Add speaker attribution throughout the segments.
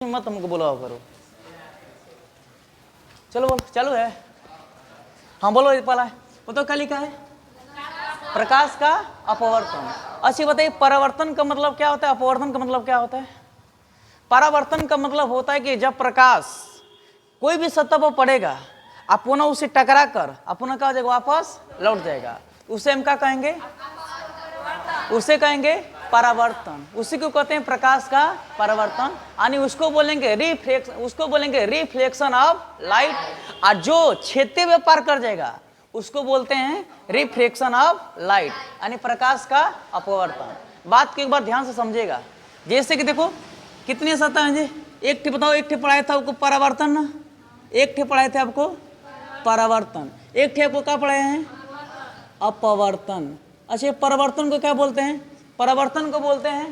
Speaker 1: मत हमको बुलाओ करो। चलो बोलो, चालू है। हाँ बोलो, ये पहला है वो तो क्या लिखा है? प्रकाश का अपवर्तन। अच्छी बताइए, परावर्तन का मतलब क्या होता है, अपवर्तन का मतलब क्या होता है? परावर्तन का मतलब होता है कि जब प्रकाश कोई भी सतह पर पड़ेगा, आप पुनः उसे टकरा कर पुनः क्या हो जाएगा, वापस लौट जाएगा। उसे हम क्या कहेंगे? उसे कहेंगे परावर्तन। उसी को कहते हैं प्रकाश का परावर्तन, यानी उसको बोलेंगे रिफ्लेक्शन, उसको बोलेंगे रिफ्लेक्शन ऑफ लाइट। और जो क्षेत्र में पार कर जाएगा उसको बोलते हैं रिफ्लेक्शन ऑफ लाइट, यानी प्रकाश का अपवर्तन। बात को एक बार ध्यान से समझेगा। जैसे कि देखो कितने सतह हैं जी, एक ठे बताओ, एक ठे पढ़ाया था आपको परावर्तन ना, एक ठे पढ़ाए थे आपको परावर्तन, एक ठे आपको क्या पढ़ाए हैं? अपवर्तन। अच्छा, परावर्तन को क्या बोलते हैं? परावर्तन को बोलते हैं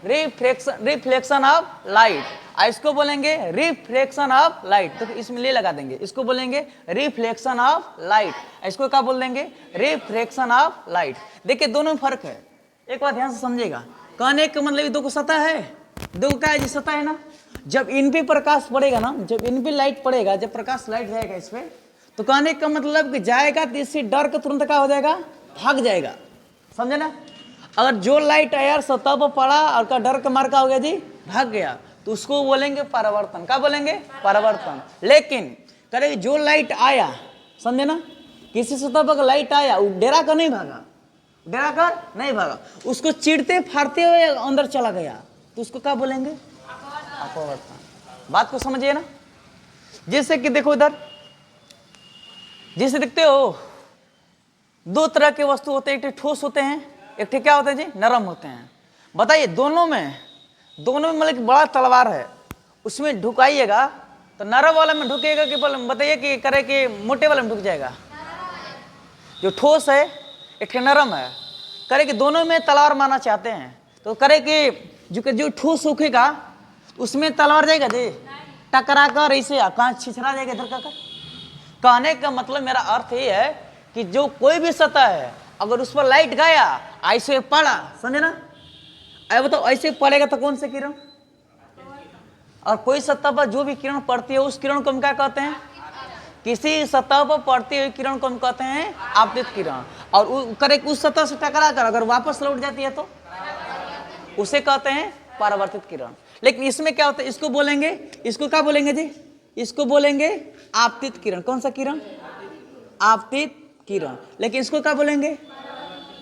Speaker 1: रिफ्लेक्शन ऑफ लाइट, और इसको बोलेंगे रिफ्लेक्शन ऑफ लाइट। तो इसमें ले लगा देंगे, इसको बोलेंगे रिफ्लेक्शन ऑफ लाइट, इसको क्या बोल देंगे? Reflection of light. देखिए दोनों में फर्क है, एक बार ध्यान से समझिएगा। कहने का मतलब दो को सतह है, दो का है जी सतह है ना। जब इन पे प्रकाश पड़ेगा ना, जब इन पे लाइट पड़ेगा, जब प्रकाश लाइट जाएगा इस पे, तो कहने का मतलब कि जाएगा तो इससे डर के तुरंत क्या हो जाएगा, भाग जाएगा। समझे ना? अगर जो लाइट आया सतह पर पड़ा और का डर के मार का हो गया जी, भाग गया, तो उसको बोलेंगे परावर्तन। क्या बोलेंगे? परावर्तन। लेकिन करे जो लाइट आया, समझे ना, किसी सतह पर लाइट आया, वो डेरा कर नहीं भागा, डेरा कर नहीं भागा, उसको चिड़ते फाड़ते हुए अंदर चला गया, तो उसको क्या बोलेंगे? अपवर्तन। बात को समझिए ना। जैसे कि देखो इधर, जैसे देखते हो दो तरह के वस्तु होते हैं, एक ठोस होते हैं, एक ठे क्या होते हैं जी, नरम होते हैं। बताइए दोनों में मतलब बड़ा तलवार है, उसमें ढुकाइएगा तो नरम वाले में ढुकेगा कि बताइए कि करे कि मोटे वाले में ढुक जाएगा? जो ठोस है एक ठे नरम है, करे कि दोनों में तलवार मारना चाहते हैं, तो करे कि जो ठोस सूखेगा उसमें तलवार जाएगा जी, टकरा कर ऐसे कहाँ छिछरा जाएगा इधर का। कहने का मतलब मेरा अर्थ ये है कि जो कोई भी सतह है, अगर उस पर लाइट गया, ऐसे पड़ा, समझे ना, अब तो ऐसे पड़ेगा तो कौन से किरण? और कोई सतह पर जो भी किरण पड़ती है उस किरण को हम क्या कहते हैं? किसी सतह पर पड़ती हुई किरण को हम कहते हैं आपतित किरण। और करे उस सतह से टकरा कर अगर वापस लौट जाती है तो उसे कहते हैं परावर्तित किरण। लेकिन इसमें क्या होता है, इसको बोलेंगे, इसको क्या बोलेंगे जी? इसको बोलेंगे आपतित किरण। कौन सा किरण? आपतित किरण। लेकिन इसको क्या बोलेंगे?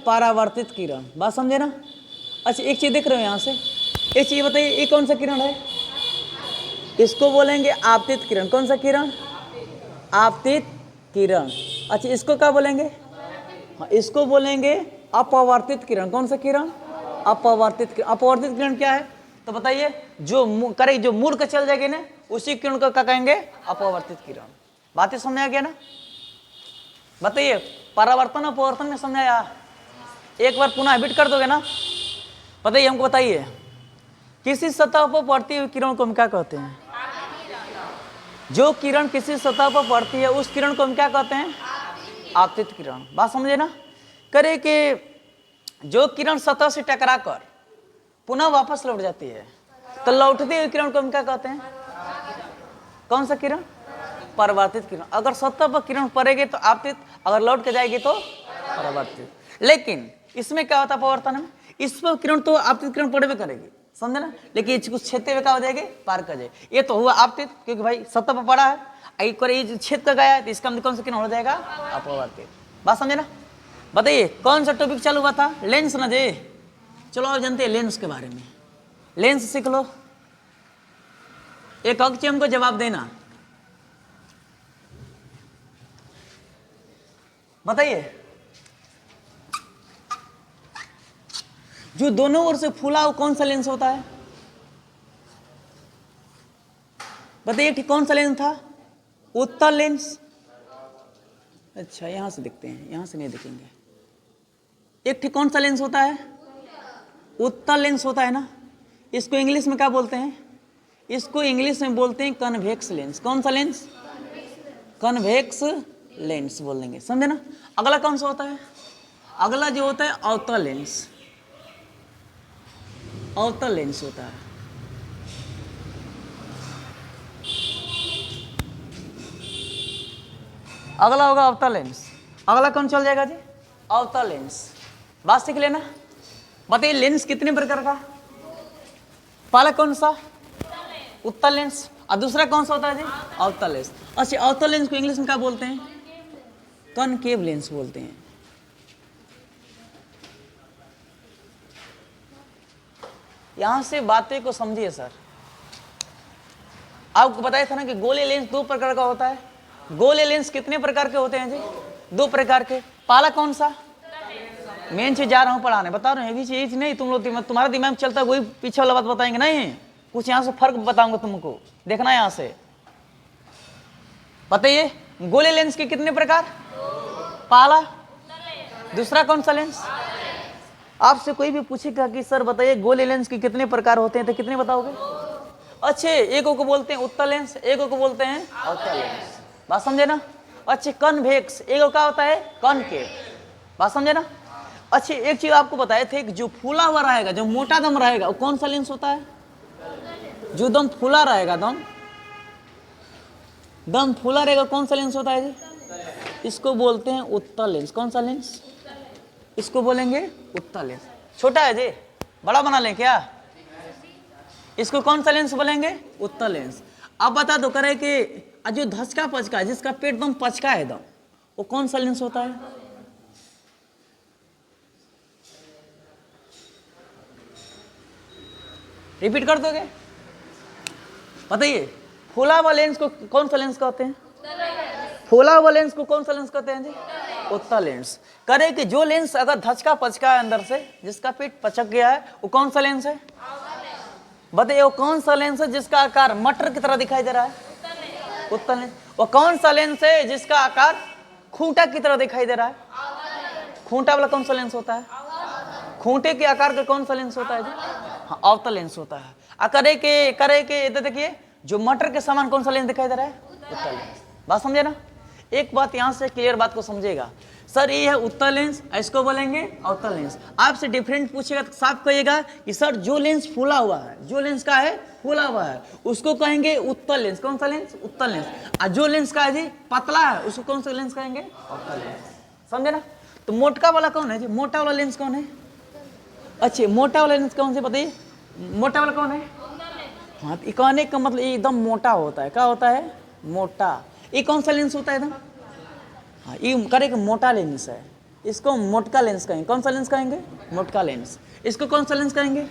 Speaker 1: परावर्तित किरण। बात समझे ना? अच्छा, एक चीज देख रहे हो यहाँ से, एक चीज बताइए, ये कौन सा किरण है? इसको बोलेंगे आपतित किरण। कौन सा किरण? आपतित किरण। अच्छा, इसको क्या बोलेंगे? हाँ, इसको बोलेंगे अपवर्तित किरण। कौन सा किरण? अपवर्तित किरण। अपवर्तित किरण क्या है तो बताइए? जो करे जो मुड़ के चल जाएगी ना, उसी किरण को क्या कहेंगे? अपवर्तित किरण। बातें समझ आ गया ना? बताइए, परावर्तन अपवर्तन में समझाया? एक बार पुनः रिपीट कर दोगे ना? बताइए हमको, बताइए किसी सतह पर पड़ती हुई किरण को हम क्या कहते हैं? जो किरण किसी सतह पर पड़ती है उस किरण को हम क्या कहते हैं? आपतित किरण। बात समझे ना? करे कि जो किरण सतह से टकरा कर पुनः वापस लौट जाती है, तो लौटती हुई किरण को हम क्या कहते हैं? कौन सा किरण? परावर्तित किरण। अगर सतह पर किरण पड़ेगी तो आपतित, अगर लौट के जाएगी तो परावर्तित। लेकिन इसमें क्या होता है अपवर्तन में? इस पर किरण तो आपतित किरण पड़े करेगी, समझे ना, लेकिन कुछ क्षेत्र में क्या हो जाएगी, पार कर जाएगी। ये तो हुआ आपतित, क्योंकि भाई सतह पर पड़ा है, ये क्षेत्र का गया है, तो इसका मतलब कौन सा किरण हो जाएगा? अपवर्तित। बात समझे ना? बताइए कौन सा टॉपिक चालू हुआ था? लेंस ना जी। चलो आप जानते हैं लेंस के बारे में, लेंस सीख लो। एक अक्ष हमको जवाब देना। बताइए, जो दोनों ओर से फूला वो कौन सा लेंस होता है? बताइए ठीक कौन सा लेंस था? उत्तल लेंस। अच्छा, यहां से देखते हैं, यहां से नहीं देखेंगे। एक ठीक कौन सा लेंस होता है? उत्तल लेंस होता है ना। इसको इंग्लिश में क्या बोलते हैं? इसको इंग्लिश में बोलते हैं कन्वेक्स लेंस। कौन सा लेंस? कन्वेक्स लेंस बोल देंगे, समझे ना? अगला कौन सा होता है? अगला जो होता है अवतल लेंस। अवतल लेंस होता है। अगला होगा अवतल लेंस। अगला कौन चल जाएगा जी? अवतल लेंस। बात सीख लेना। बताइए लेंस कितने प्रकार का? पहला कौन सा? उत्तल लेंस। और दूसरा कौन सा होता है जी? अवतल लेंस। अच्छा, अवतल लेंस को इंग्लिश में क्या बोलते हैं? कॉनकेव लेंस बोलते हैं। यहां से बातें को समझिए सर। आपको बताया था ना कि गोले लेंस दो प्रकार का होता है। गोले लेंस कितने प्रकार के होते हैं जी? दो प्रकार के। पहला कौन सा? मेन चीज जा रहा हूं पढ़ाने, बता रहे हैं ये चीज नहीं तुम लोग तुम्हारा दिमाग में चलता है वही पीछे वाला बात बताएंगे नहीं, कुछ यहां से फर्क बताऊंगा तुमको, देखना यहां से। बताइए गोले लेंस के कितने प्रकार? पहला। दूसरा कौन सा लेंस? आपसे कोई भी पूछेगा कि सर बताइए गोले लेंस के कितने प्रकार होते हैं तो कितने बताओगे? अच्छे, एक को बोलते हैं उत्तल लेंस, एक को बोलते हैं अवतल लेंस। बात समझे ना? अच्छे, कन्वेक्स, एक को क्या होता है? कॉनकेव। बात समझे ना? अच्छे, एक चीज आपको बताए थे कि जो फूला हुआ रहेगा, जो मोटा दम रहेगा, वो कौन सा लेंस होता है? जो दम फूला रहेगा, दम फूला रहेगा, कौन सा लेंस होता है जी? इसको बोलते हैं उत्तल लेंस। कौन सा लेंस? इसको बोलेंगे उत्तल लेंस। छोटा है जी, बड़ा बना लें क्या? इसको कौन सा लेंस बोलेंगे? उत्तल लेंस। अब बता दो करे कि जो धचका पचका है, जिसका पेट दम पचका है दम, वो कौन सा लेंस होता है? रिपीट कर दोगे? बताइए फूला हुआ लेंस को कौन सा लेंस कहते हैं? फूला हुआ लेंस को कौन सा लेंस कहते हैं जी? उत्तल लेंस। करे कि जो लेंस अगर धचका पचका है अंदर से, जिसका पेट पचक गया है, वो कौन सा लेंस है? बताइए वो कौन सा लेंस है जिसका आकार मटर की तरह दिखाई दे रहा है? उत्तल लेंस। वो कौन सा लेंस है जिसका आकार खूंटा की तरह दिखाई दे रहा है? खूंटा वाला कौन सा लेंस होता है? खूंटे के आकार का कौन सा लेंस होता है जी? हाँ, अवतल लेंस होता है। करे के इधर देखिए, जो मटर के समान कौन सा लेंस दिखाई दे रहा है? उत्तल लेंस। बात समझे ना? एक बात यहां से क्लियर बात को समझेगा। सर ये है उत्तल लेंस, इसको बोलेंगे अवतल लेंस। आपसे डिफरेंट पूछेगा तो साफ कहिएगा कि सर जो लेंस फूला हुआ है, जो लेंस का है फूला हुआ है, उसको कहेंगे उत्तल लेंस। कौन सा लेंस? उत्तल लेंस। और जो लेंस का है जी पतला है, उसको कौन सा लेंस कहेंगे? अवतल लेंस। समझे ना? तो मोटका वाला कौन है जी? मोटा वाला लेंस कौन है? अच्छे, मोटा वाला लेंस कौन से बताइए? मोटा वाला कौन है? हाँ, कहने का मतलब एकदम मोटा होता है। क्या होता है? मोटा। ये कौन सा लेंस होता है एकदम? हाँ, ये करेक्ट मोटा लेंस है, इसको मोटका लेंस कहेंगे। कौन सा लेंस कहेंगे? मोटका लेंस। इसको कौन सा लेंस कहेंगे?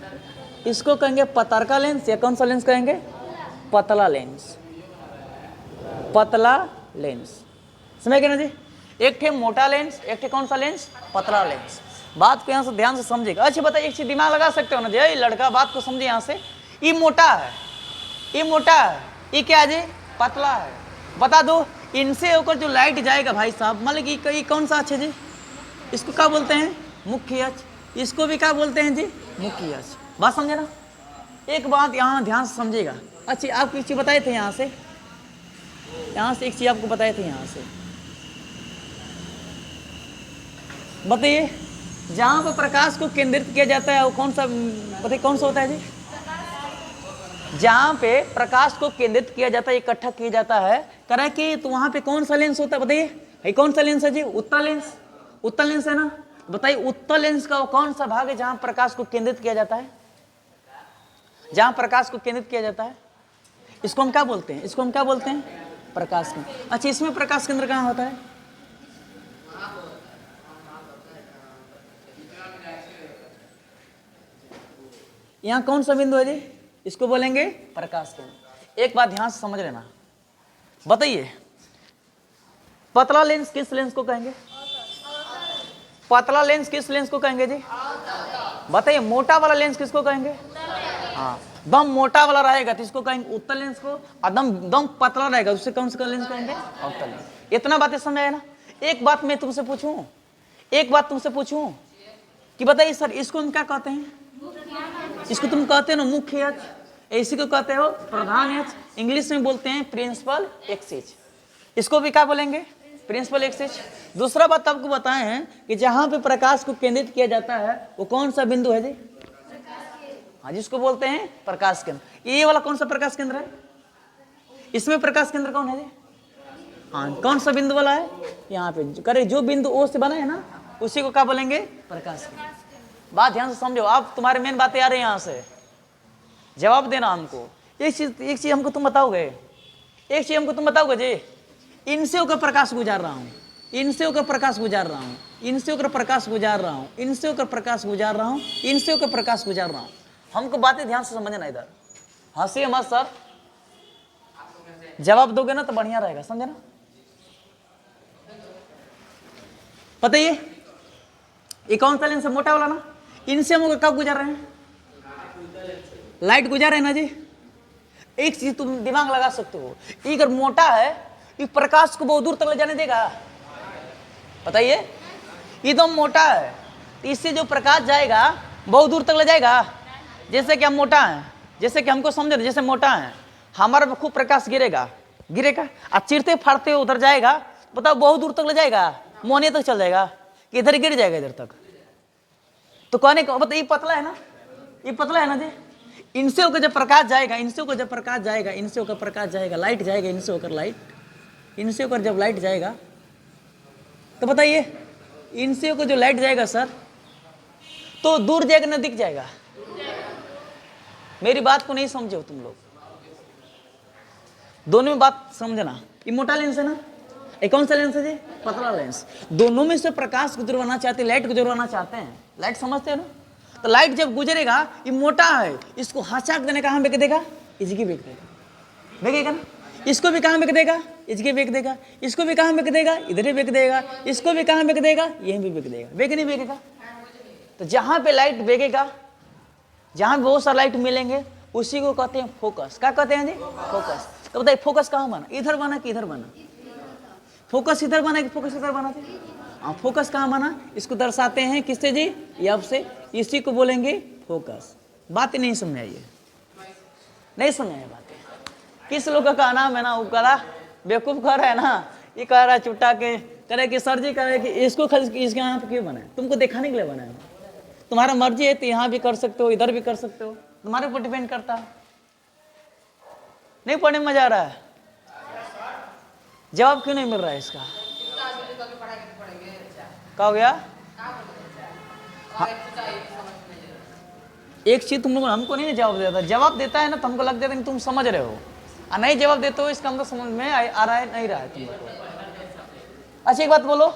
Speaker 1: इसको कहेंगे पतरका लेंस, या कौन सा लेंस कहेंगे? पतला लेंस। पतला लेंस। समझ गए ना जी? एक थे मोटा लेंस, एक थे कौन सा लेंस? पतला लेंस। बात को यहाँ से ध्यान से समझेगा। अच्छा बताइए, एक चीज दिमाग लगा सकते हो ना जी? लड़का बात को समझे यहाँ से। ये मोटा है, ये मोटा है, ये क्या है जी? पतला है। बता दो इनसे होकर जो लाइट जाएगा भाई साहब, मतलब कि कौन सा अच्छे जी? इसको क्या बोलते हैं? मुख्य अक्ष। इसको भी क्या बोलते हैं जी? मुख्य अक्ष। बात समझे ना? एक बात यहाँ ध्यान से समझेगा। अच्छी आपको एक चीज बताए थे यहाँ से एक चीज आपको बताए थे यहाँ से। बताइए जहाँ पर प्रकाश को केंद्रित किया जाता है वो कौन सा, बताइए कौन सा होता है जी? जहां पे प्रकाश को केंद्रित किया जाता है, इकट्ठा किया जाता है, करा कि तो वहां पे कौन सा लेंस होता है? बताइए कौन सा लेंस है जी? उत्तल लेंस। उत्तल लेंस है ना? बताइए उत्तल लेंस का वो कौन सा भाग है जहां प्रकाश को केंद्रित किया जाता है? जहां प्रकाश को केंद्रित किया जाता है, इसको हम क्या बोलते हैं? इसको हम क्या बोलते हैं? प्रकाश केंद्र। अच्छा, इसमें प्रकाश केंद्र कहाँ होता है? यहाँ कौन सा बिंदु है जी? इसको बोलेंगे प्रकाश केंद्र। एक बात ध्यान से समझ लेना। बताइए पतला लेंस किस लेंस को कहेंगे? पतला लेंस किस लेंस को कहेंगे जी? बताइए मोटा वाला लेंस किसको कहेंगे? हाँ, दम मोटा वाला रहेगा तो इसको कहेंगे उत्तल लेंस को, और दम पतला रहेगा उससे कौन सा लेंस कहेंगे? अवतल लेंस। इतना बातें समझ आया ना? एक बात मैं तुमसे पूछूं कि बताइए सर इसको हम क्या कहते हैं? इसको तुम कहते हो ना मुख्य अक्ष, इसी को कहते हो प्रधान अक्ष, इंग्लिश में बोलते हैं प्रिंसिपल एक्सिस। इसको भी क्या बोलेंगे? Principal axis. दूसरा बात आपको बताए हैं कि जहां पे प्रकाश को केंद्रित किया जाता है वो कौन सा बिंदु है जी? हाँ, जिसको बोलते हैं प्रकाश केंद्र। ये वाला कौन सा प्रकाश केंद्र है? इसमें प्रकाश केंद्र कौन है जी? हाँ, कौन सा बिंदु वाला है? यहाँ पे करे जो बिंदु ओ से बना है ना, उसी को क्या बोलेंगे? प्रकाश केंद्र। बात ध्यान से समझो, आप तुम्हारे मेन बातें आ रही है यहाँ से, जवाब देना हमको। एक चीज हमको तुम बताओगे, एक चीज हमको तुम बताओगे जी, इनसे होकर प्रकाश गुजार रहा हूँ, इनसे होकर प्रकाश गुजार रहा हूँ, इनसे होकर प्रकाश गुजार रहा हूँ, इनसे होकर प्रकाश गुजार रहा हूँ, इनसे होकर प्रकाश गुजार रहा हूँ। हमको बातें ध्यान से समझना, इधर हंसी मत सर, जवाब दोगे ना तो बढ़िया रहेगा, समझे ना? पता ये कौन सा लेंस है? मोटा वाला ना, इनसे हम लोग कब गुजार रहे हैं? लाइट गुजार रहे हैं ना जी। एक चीज तुम दिमाग लगा सकते हो, ये अगर मोटा है ये प्रकाश को बहुत दूर तक ले जाने देगा? बताइए, ये तो मोटा है, इससे जो प्रकाश जाएगा बहुत दूर तक ले जाएगा। जैसे कि हम मोटा है, जैसे कि हमको समझो, जैसे मोटा है, हमारे पे खूब प्रकाश गिरेगा, गिरेगा और चिरते फाड़ते हुए उधर जाएगा, बताओ बहुत दूर तक ले जाएगा? मोहनिया तक चल जाएगा कि इधर गिर जाएगा इधर तक? तो कहने का मतलब ये पतला है ना, ये पतला है ना जी। इनसे होकर जब प्रकाश जाएगा, इनसे होकर जब प्रकाश जाएगा, इनसे होकर प्रकाश जाएगा, लाइट जाएगा, इनसे होकर लाइट, इनसे होकर जब लाइट जाएगा तो बताइए, इनसे होकर जो लाइट जाएगा सर, तो दूर जाएगा ना दिख जाएगा? मेरी बात को नहीं समझो तुम लोग, दोनों में बात समझना। ये मोटा लेंस है ना, ये कौन सा लेंस है जी? पतला लेंस। दोनों में से प्रकाश गुजरवाना चाहते हैं, लाइट गुजरवाना चाहते हैं। लाइट समझते हो ना? तो लाइट जब गुजरेगा, ये मोटा है, इसको हचाक देने कहाँ बेच देगा? इसकी बेच देगा, बेचेगा ना? इसको भी कहाँ बेच देगा? इसके बेच देगा। इसको भी कहाँ बेच देगा? इधर ही बेच देगा। इसको भी कहाँ बेच देगा? यहीं भी बेच देगा। बेच नहीं बेचेगा? तो जहाँ पे लाइट बेचेगा, जहाँ पे बहुत सारा लाइट मिलेंगे, उसी को कहते हैं फोकस। क्या कहते हैं जी? फोकस। तो बताइए फोकस कहाँ बना? इधर बना कि इधर बना? फोकस इधर बना कि फोकस इधर बना थे? हाँ, फोकस कहाँ बना? इसको दर्शाते हैं किससे जी? अब से, इसी को बोलेंगे फोकस। बातें नहीं समझ आई है, नहीं समझ आई बातें। किस लोग का नाम है ना, वो करा बेवकूफ कर रहा है ना, ये कह रहा है चुटा के, करे कि सर जी करे कि इसको इसके यहाँ पे क्यों बनाए? तुमको दिखाने के लिए बनाया। तुम्हारा मर्जी है तो यहाँ भी कर सकते हो, इधर भी कर सकते हो, तुम्हारे ऊपर डिपेंड करता है। नहीं पढ़ने में मजा आ रहा है? जवाब क्यों नहीं मिल रहा है इसका? क्या हो गया? हाँ। एक चीज तुम लोग हमको नहीं जवाब देता, जवाब देता है ना तो हमको लग जाता है कि तुम समझ रहे हो, और नहीं जवाब देते हो इसका मतलब समझ में आ रहा है नहीं रहा है तुम लोग को। अच्छा एक बात बोलो,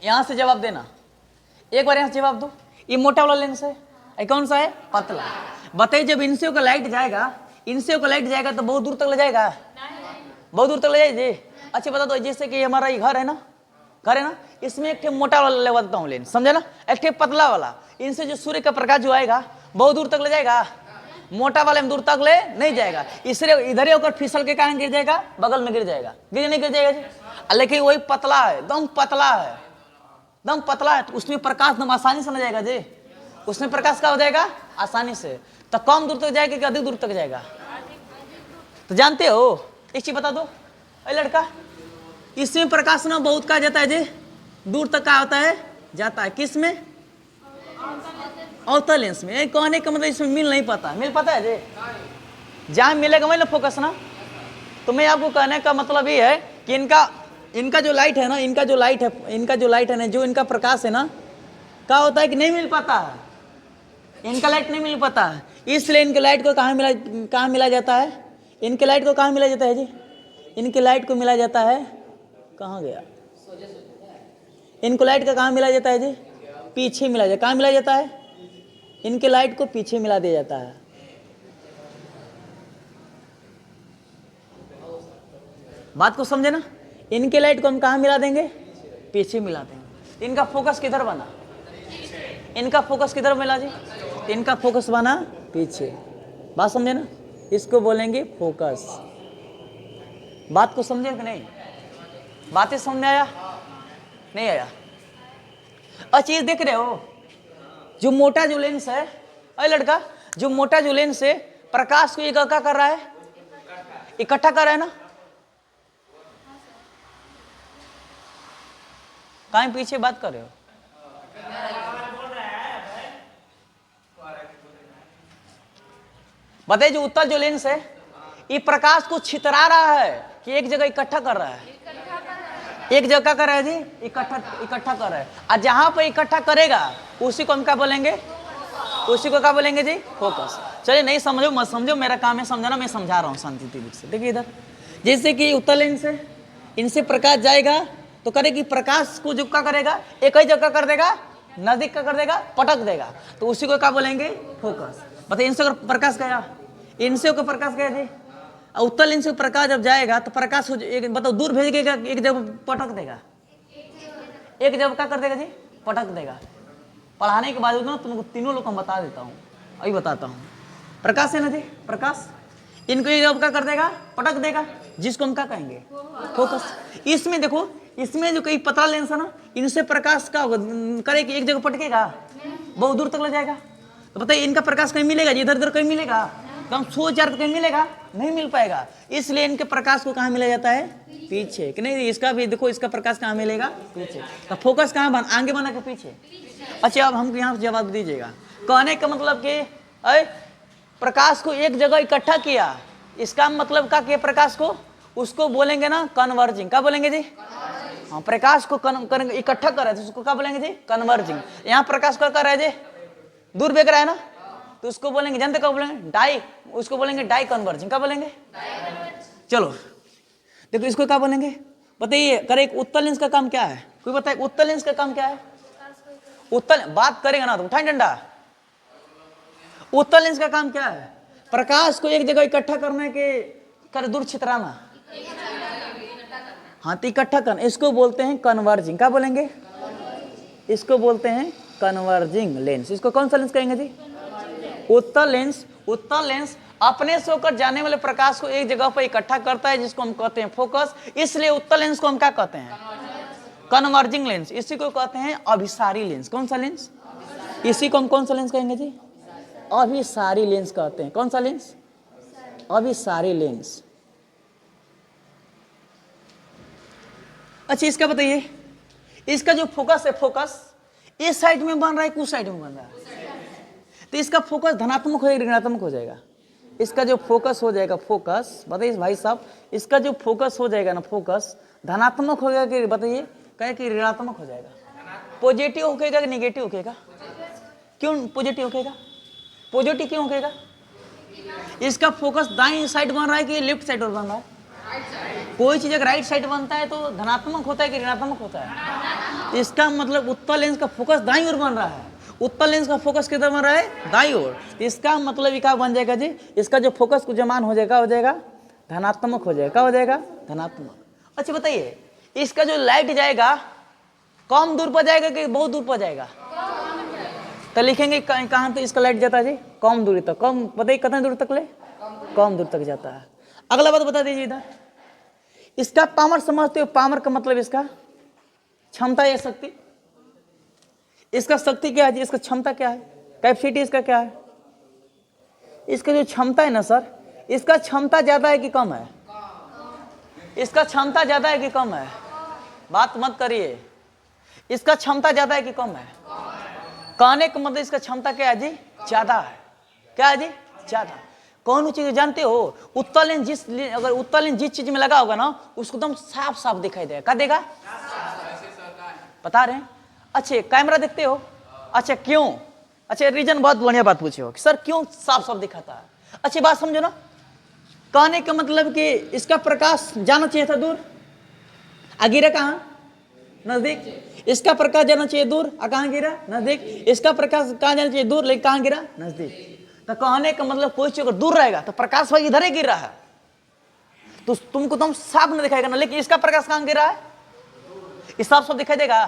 Speaker 1: यहां से जवाब देना, एक बार यहां से जवाब दो। ये मोटा वाला लेंस है, ये कौन सा है? पतला। बताइए जब इनसे होकर लाइट जाएगा, इनसे होकर लाइट जाएगा तो बहुत दूर तक ले जाएगा? बहुत दूर तक ले जाएगी। अच्छा बता दो, जैसे कि हमारा ये घर है ना, घर है ना, इसमें एक मोटा वाला लगाता हूँ लेंस, समझे ना, एक पतला वाला, इनसे जो सूर्य का प्रकाश जो आएगा बहुत दूर तक ले जाएगा? मोटा वाले में दूर तक ले नहीं जाएगा, इसलिए इधर ही होकर फिसल के कहाँ गिर जाएगा? बगल में गिर जाएगा। गिर नहीं गिर जाएगा जी? लेकिन वही पतला है, एकदम पतला है, एकदम पतला है, तो उसमें प्रकाश एकदम आसानी से न जाएगा जी। उसमें प्रकाश क्या हो जाएगा? आसानी से। तो कम दूर तक जाएगा कि अधिक दूर तक जाएगा? तो जानते हो, एक चीज बता दो, अरे लड़का, इसमें प्रकाश ना बहुत कहा जाता है जी, दूर तक का होता है, जाता है। किस में? अवतल लेंस में। कहने का मतलब इसमें मिल नहीं पाता, मिल पाता है जी? जहां मिलेगा वही ना फोकस ना। तो मैं आपको कहने का मतलब ये है कि इनका जो लाइट है ना, इनका जो लाइट है ना, जो इनका प्रकाश है ना, क्या होता है कि नहीं मिल पाता है, इनका लाइट नहीं मिल पाता है। इसलिए इनके लाइट को कहाँ मिला जाता है? इनके लाइट को कहाँ मिला जाता है जी? इनके लाइट को मिला जाता है, कहाँ गया? इनको लाइट का कहाँ मिला जाता है जी? पीछे मिला जाता है। कहाँ मिला जाता है? इनके लाइट को पीछे मिला दिया जाता है। बात को समझे ना? इनके लाइट को हम कहाँ मिला देंगे? पीछे मिला देंगे। इनका फोकस किधर बना? इनका फोकस किधर मिला जी? इनका फोकस बना पीछे। बात समझे ना? इसको बोलेंगे फोकस। बात को समझे कि नहीं? बातें समझ में आया? नहीं आया? और चीज देख रहे हो, जो मोटा जो लेंस है, अरे लड़का, जो मोटा जो लेंस है, प्रकाश को ये क्या कर रहा है? इकट्ठा कर रहा है ना? कहीं पीछे बात कर रहे हो? बताइए जो उत्तल जो लेंस है, ये प्रकाश को छितरा रहा है कि एक जगह इकट्ठा कर रहा है? एक जगह क्या कर रहा है जी, इकट्ठा इकट्ठा कर रहा है। और जहां पर इकट्ठा करेगा उसी को हम क्या बोलेंगे, उसी को क्या बोलेंगे जी, फोकस। चलिए नहीं समझो मत समझो, मेरा काम है समझाना, मैं समझा रहा हूँ शांति तरीके से। देखिए इधर जैसे कि उत्तर लेंस है, इनसे प्रकाश जाएगा तो करेगी प्रकाश को जो क्या करेगा, एक ही जगह कर देगा, नजदीक का कर देगा, पटक देगा, तो उसी को क्या बोलेंगे, फोकस। बताइए इनसे अगर प्रकाश गया, इनसे को प्रकाश गया जी, उत्तर लेंस से प्रकाश जब जाएगा तो प्रकाश एक बताओ दूर भेजेगा, एक जगह पटक देगा, एक जगह क्या कर देगा जी, पटक देगा। पढ़ाने के बाद ना तुमको तीनों लोग हम बता देता हूँ, अभी बताता हूँ। प्रकाश है ना जी, प्रकाश इनको ये जब क्या कर देगा, पटक देगा, जिसको हम क्या कहेंगे, फोकस। इसमें देखो, इसमें जो कई पतला लेंस है ना, इनसे प्रकाश का करे कि एक जगह पटकेगा, बहुत दूर तक ले जाएगा। तो बताइए इनका प्रकाश कहीं मिलेगा जी, इधर इधर कहीं मिलेगा, कम 100,000 कहीं मिलेगा, नहीं मिल पाएगा। इसलिए इनके प्रकाश को कहाँ मिला जाता है, पीछे। कि नहीं, इसका भी देखो, इसका प्रकाश कहाँ मिलेगा, पीछे। तो फोकस कहाँ बन, आगे बना के पीछे। अच्छा अब हमको यहाँ जवाब दीजिएगा। कहने का मतलब कि प्रकाश को एक जगह इकट्ठा किया, इसका मतलब क्या किया, प्रकाश को उसको बोलेंगे ना कन्वर्जिंग। क्या बोलेंगे जी, हाँ, प्रकाश को इकट्ठा कर रहे थे, उसको क्या बोलेंगे जी, कन्वर्जिंग। यहाँ प्रकाश क्या कर रहा है जी, दूर भेज रहा है ना, तो उसको बोलेंगे, जानते क्या बोलेंगे, डाई, उसको बोलेंगे डाई कन्वर्जिंग। क्या बोलेंगे, चलो देखो इसको क्या बोलेंगे, बताइए। करे उत्तर लेंस का काम क्या है, कोई बताए उत्तर लेंस का काम क्या है। उत्तर बात करेगा ना तो उठाएं डंडा। उत्तर लेंस का काम क्या है, प्रकाश को एक जगह इकट्ठा करने के कर दूर छितराना, हाँ, तो इकट्ठा करना, इसको बोलते हैं कन्वर्जिंग। क्या बोलेंगे, इसको बोलते हैं कन्वर्जिंग लेंस। इसको कौन सा लेंस कहेंगे जी, उत्तर लेंस। उत्तर लेंस अपने से होकर जाने वाले प्रकाश को एक जगह पर इकट्ठा करता है, जिसको हम कहते हैं फोकस। इसलिए उत्तर लेंस को हम क्या कहते हैं, कन्वर्जिंग लेंस। इसी को कहते हैं अभिसारी लेंस। कौन सा लेंस, इसी को हम कौन सा लेंस कहेंगे जी, अभिसारी लेंस कहते हैं। कौन सा लेंस, अभिसारी लेंस। अच्छा इसका बताइए, इसका जो फोकस है, फोकस इस साइड में बन रहा है कि उस साइड में बन रहा है, तो इसका फोकस धनात्मक हो जाएगा, ऋणात्मक हो जाएगा। इसका जो फोकस हो जाएगा, फोकस बताइए भाई साहब, इसका जो फोकस हो जाएगा ना, फोकस धनात्मक हो गया कि बताइए, कहे कि ऋणात्मक हो जाएगा, पॉजिटिव होगा कि निगेटिव होगा। क्यों पॉजिटिव होगा, पॉजिटिव क्यों होगा, इसका फोकस दाईं साइड बन रहा है कि लेफ्ट साइड बन रहा है। कोई चीज अगर राइट साइड बनता है तो धनात्मक होता है कि ऋणात्मक होता है। इसका मतलब उत्तर लेंस का फोकस दाईं ओर बन रहा है, उत्तर लेंस का फोकस किधर बन रहा है, दाईं ओर। इसका मतलब क्या बन जाएगा जी, इसका जो फोकस को जमान हो जाएगा, हो जाएगा धनात्मक हो जाएगा। क्या हो जाएगा, धनात्मक। अच्छा बताइए, इसका जो लाइट जाएगा कम दूर पर जाएगा कि बहुत दूर पर जाएगा, तो लिखेंगे कहाँ तो इसका लाइट जाता है जी, कम दूरी तक। कम बताइए कितने दूर तक ले, कम दूर तक जाता है। अगला बात बता दीजिए इधर, इसका पावर समझते हो, पावर का मतलब इसका क्षमता या शक्ति। इसका शक्ति क्या है जी, इसका क्षमता क्या है, कैपेसिटी इसका क्या है। इसका जो क्षमता है ना सर, इसका क्षमता ज्यादा है कि कम है, इसका क्षमता ज्यादा है कि कम है, बात मत करिए। इसका क्षमता ज्यादा है कि कम है, कहने का मतलब इसका क्षमता क्या है जी, ज्यादा है। क्या है जी, ज्यादा। कौन चीज जानते हो, उत्तर लेंस अगर उत्तर लेंस जिस चीज में लगा होगा ना, उसको एकदम साफ साफ दिखाई देगा। क्या देगा, बता रहे हैं। अच्छे कैमरा देखते हो, अच्छा क्यों, अच्छा रीजन बहुत बढ़िया बात पूछे हो कि सर क्यों साफ साफ दिखाता है। अच्छी बात समझो ना, कहने का मतलब कि इसका प्रकाश जाना चाहिए था दूर, गिरा कहाँ, नजदीक। इसका प्रकाश जाना चाहिए दूर, कहाँ गिरा, नजदीक। इसका प्रकाश कहाँ जाना चाहिए, दूर, लेकिन कहाँ गिरा, नजदीक। तो कहने का मतलब कोई चीज अगर दूर रहेगा तो प्रकाश भाई इधर ही गिर रहा है, तो तुमको तुम साफ नहीं दिखाएगा ना, लेकिन इसका प्रकाश कहाँ गिर रहा है, इस साफ साफ दिखाई देगा।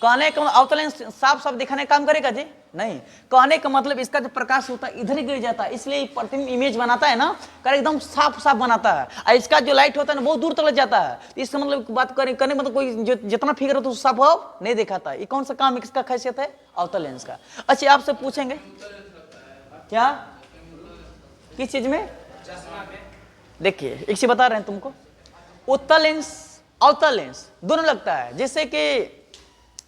Speaker 1: कहने का अवतल लेंस साफ साफ दिखाने का काम करेगा जी, नहीं। कहने का मतलब इसका जो प्रकाश होता है इधर ही गिर जाता है, इसलिए प्रतिबिंब इमेज बनाता है ना, कर एकदम साफ साफ बनाता है। और इसका जो लाइट होता है ना बहुत दूर तक लग जाता है, तो इसका मतलब बात करने मतलब कोई जितना फिगर होता है साफ भाव नहीं दिखाता। ये कौन सा काम इसका खासियत है, अवतल लेंस का। अच्छा आपसे पूछेंगे क्या, किस चीज में, देखिए एक चीज बता रहे हैं तुमको, उत्तल लेंस अवतल लेंस दोनों लगता है। जैसे कि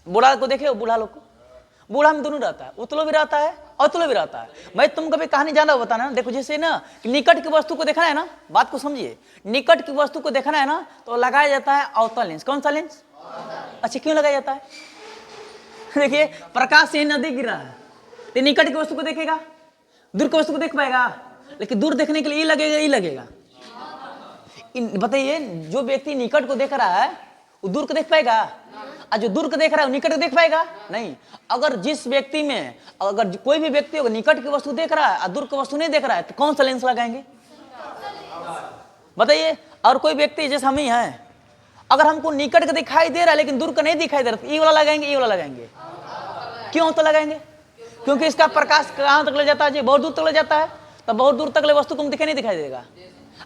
Speaker 1: बूढ़ा को देखे, बूढ़ा लोग को, बूढ़ा में दोनों रहता है, उतलो भी रहता है अवतल भी रहता है। मैं तुम कभी कहानी जाना बताना, देखो जैसे ना कि निकट की वस्तु को देखना है ना, बात को समझिए, निकट की वस्तु को देखना है ना तो लगाया जाता है अवतल लेंस। कौन सा लेंस? अच्छा क्यों लगाया जाता है? देखिए प्रकाश से नदी गिरा है तो निकट की वस्तु को देखेगा, दूर की वस्तु को देख पाएगा, लेकिन दूर देखने के लिए ये लगेगा, ये लगेगा। बताइए जो व्यक्ति निकट को देख रहा है वो दूर को देख पाएगा, और जो दूर को देख रहा है वो निकट को देख पाएगा नहीं। अगर जिस व्यक्ति में, अगर कोई भी व्यक्ति अगर निकट की वस्तु देख रहा है और दूर की वस्तु नहीं देख रहा है तो कौन सा लेंस लगाएंगे? बताइए। और कोई व्यक्ति जैसे हम ही हैं, अगर हमको निकट का दिखाई दे रहा है लेकिन दूर का नहीं दिखाई दे रहा, ये वाला लगाएंगे, ये वाला लगाएंगे। क्यों तो लगाएंगे? क्योंकि इसका प्रकाश कहां तक ले जाता है जी? बहुत दूर तक ले जाता है, तो बहुत दूर तक ले वस्तु को दिखाई नहीं दिखाई देगा।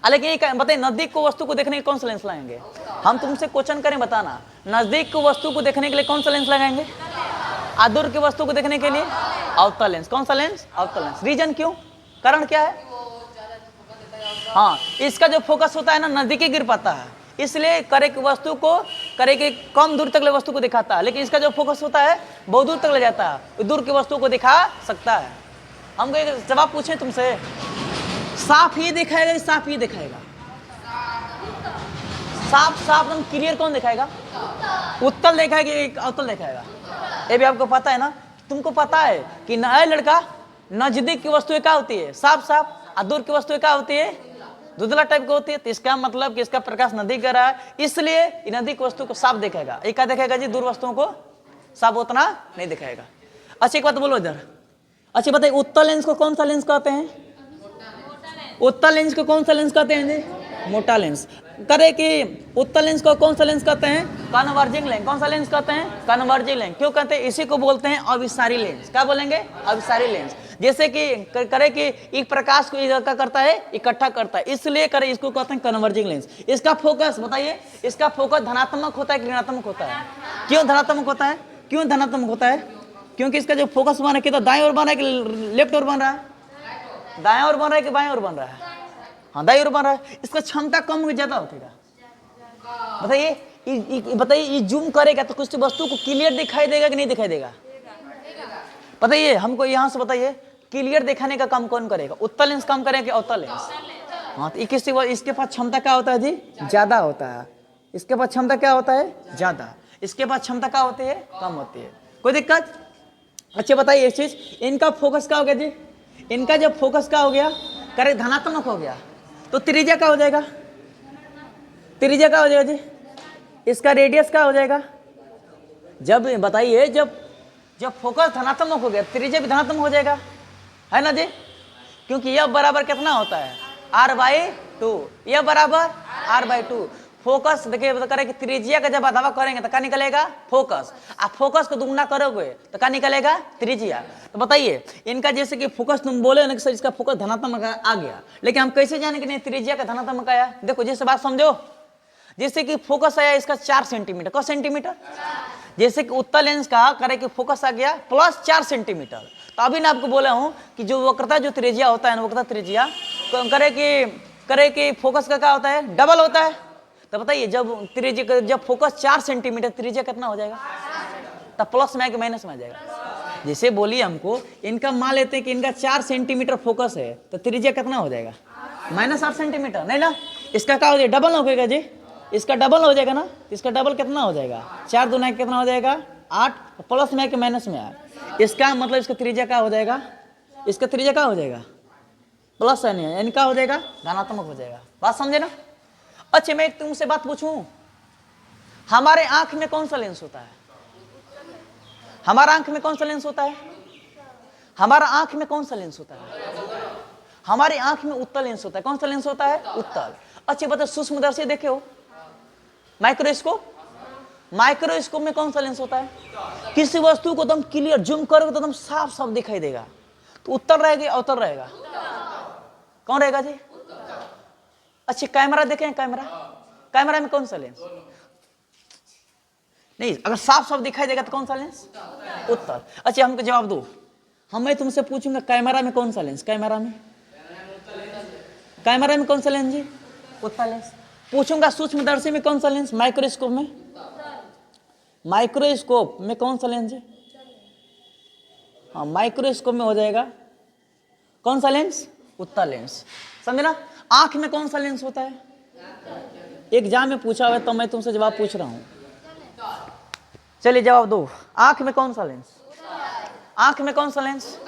Speaker 1: लेकिन ये बताइए नजदीक को वस्तु को देखने के कौन सा लेंस लगाएंगे? हम तुमसे क्वेश्चन करें, बताना नजदीक को वस्तु को देखने के लिए कौन सा लेंस लगाएंगे, और दूर की वस्तु को देखने के लिए अवतल लेंस। कौन सा लेंस? अवतल लेंस। रीजन क्यों, कारण क्या है? हाँ, इसका जो फोकस होता है ना नजदीकी गिर पाता है, इसलिए करे की वस्तु को, करे की कम दूर तक ले वस्तु को दिखाता है, लेकिन इसका जो फोकस होता है बहुत दूर तक ले जाता है, दूर की वस्तु को दिखा सकता है। हमको एक जवाब पूछें तुमसे, साफ ये दिखाएगा, साफ ये दिखाएगा, साफ साफ एकदम क्लियर कौन दिखाएगा? उत्तल दिखाएगा कि अवतल दिखाएगा? ये भी आपको पता है ना। तुमको पता है कि नया लड़का नजदीक की वस्तुएं क्या होती है? साफ साफ, और दूर की वस्तुएं क्या होती है? धुंधला टाइप की होती है। तो इसका मतलब कि इसका प्रकाश नदी कर रहा है, इसलिए नदी की वस्तु को साफ दिखाएगा। एक क्या दिखाएगा जी? दूर वस्तुओं को साफ उतना नहीं दिखाएगा। अच्छा एक बात बोलो इधर, अच्छा बताइए उत्तल लेंस को कौन सा लेंस कहते हैं? उत्तल लेंस को कौन सा लेंस कहते हैं जी? मोटा लेंस। करे कि उत्तल लेंस को कौन सा लेंस कहते हैं? Converging lens. कौन सा लेंस कहते हैं? Converging lens. क्यों कहते हैं? इसी को बोलते हैं अभिसारी लेंस। क्या बोलेंगे? अभिसारी लेंस। जैसे कि करे कि एक प्रकाश को क्या करता है? इकट्ठा करता है, इसलिए करे इसको कहते हैं कन्वर्जिंग लेंस। इसका फोकस बताइए, इसका फोकस धनात्मक होता है कि ऋणात्मक होता है? क्यों धनात्मक होता है? क्यों धनात्मक होता है? क्योंकि इसका जो फोकस बन रहा है, तो दाएं ओर बन रहा है कि लेफ्ट ओर बन रहा है? दाएं ओर बन रहा है कि बाएं ओर बन रहा है? हाँ दाएं ओर बन रहा है। इसका क्षमता कम हो ज्यादा होगा? बताइए, बताइए ये जूम करेगा तो कुछ वस्तु को क्लियर दिखाई देगा कि नहीं दिखाई देगा? बताइए हमको यहाँ से बताइए, क्लियर दिखाने का काम कौन करेगा? उत्तल लेंस काम करेगा कि अवतल लेंस? हाँ तो इसके पास क्षमता क्या होता है जी? ज्यादा होता है। इसके पास क्षमता क्या होता है? ज्यादा। इसके पास क्षमता क्या होती है? कम होती है। कोई दिक्कत? अच्छा बताइए एक चीज, इनका फोकस क्या हो गया जी? इनका जब फोकस क्या हो गया, करे धनात्मक हो गया, तो त्रिज्या क्या हो जाएगा? त्रिज्या क्या हो जाएगा जी? इसका रेडियस क्या हो जाएगा? जब बताइए जब फोकस धनात्मक हो गया, त्रिज्या भी धनात्मक हो जाएगा, है ना जी? क्योंकि यह बराबर कितना होता है? r/2। यह बराबर r/2। फोकस देखिए करे कि त्रिज्या का जब अदावा करेंगे तो क्या निकलेगा? फोकस। आप फोकस को दुगना करोगे तो क्या निकलेगा? त्रिज्या। तो बताइए इनका जैसे कि फोकस तुम बोले ना कि सर इसका फोकस धनात्मक आ गया, लेकिन हम कैसे जाने कि नहीं त्रिज्या का धनात्मक आया? देखो जैसे बात समझो, जैसे कि फोकस आया इसका 4 सेंटीमीटर। कौन सेंटीमीटर? जैसे कि उत्तल लेंस का करे कि फोकस आ गया प्लस 4 सेंटीमीटर। तो अभी मैं आपको बोला हूं कि जो वक्रता जो त्रिज्या होता है, वक्रता त्रिज्या करे कि फोकस का क्या होता है? डबल होता है। तो बताइए जब फोकस 4 सेंटीमीटर, त्रिज्या कितना हो जाएगा? तब प्लस में कि माइनस में आ जाएगा? जैसे बोलिए हमको, इनका मान लेते हैं कि इनका 4 सेंटीमीटर फोकस है, तो त्रिज्या कितना हो जाएगा? -8 सेंटीमीटर। नहीं ना, इसका क्या हो जाएगा? डबल हो गएगा जी। इसका डबल हो जाएगा ना, इसका डबल कितना हो जाएगा? 4 दूना कितना हो जाएगा? 8। प्लस में कि माइनस में आया, इसका मतलब इसका त्रिज्या क्या हो जाएगा? इसका त्रिज्या क्या हो जाएगा? प्लस है नहीं, इनका हो जाएगा धनात्मक हो जाएगा। बात समझे ना? अच्छा मैं तुमसे बात पूछूं, हमारे आंख में कौन सा लेंस होता है? हमारा आंख में कौन सा लेंस होता है? हमारा आंख में कौन सा लेंस होता है? हमारी आंख में उत्तल लेंस होता है। कौन सा लेंस होता है? उत्तल। अच्छा बताओ सूक्ष्मदर्शी देखे हो? माइक्रोस्कोप। माइक्रोस्कोप में कौन सा लेंस होता है? किसी वस्तु को एकदम क्लियर जूम करोगे तो एकदम साफ साफ दिखाई देगा, तो उत्तल रहेगा अवतल रहेगा? कौन रहेगा जी? अच्छा कैमरा देखें, कैमरा में कौन सा लेंस? नहीं, अगर साफ साफ दिखाई देगा तो कौन सा लेंस? उत्तल। अच्छा हमको जवाब दो, मैं तुमसे पूछूंगा कैमरा में कौन सा लेंस? कैमरा में कौन सा लेंस जी? उत्तल लेंस। पूछूंगा सूक्ष्मदर्शी में कौन सा लेंस? माइक्रोस्कोप में कौन सा लेंस जी? हाँ, माइक्रोस्कोप में हो जाएगा कौन सा लेंस? उत्तल लेंस। समझे ना? आंख में कौन सा लेंस होता है? एग्जाम में पूछा हुआ है तो मैं तुमसे जवाब पूछ रहा हूं। चलिए जवाब दो। आंख में कौन सा लेंस? आंख में कौन सा लेंस?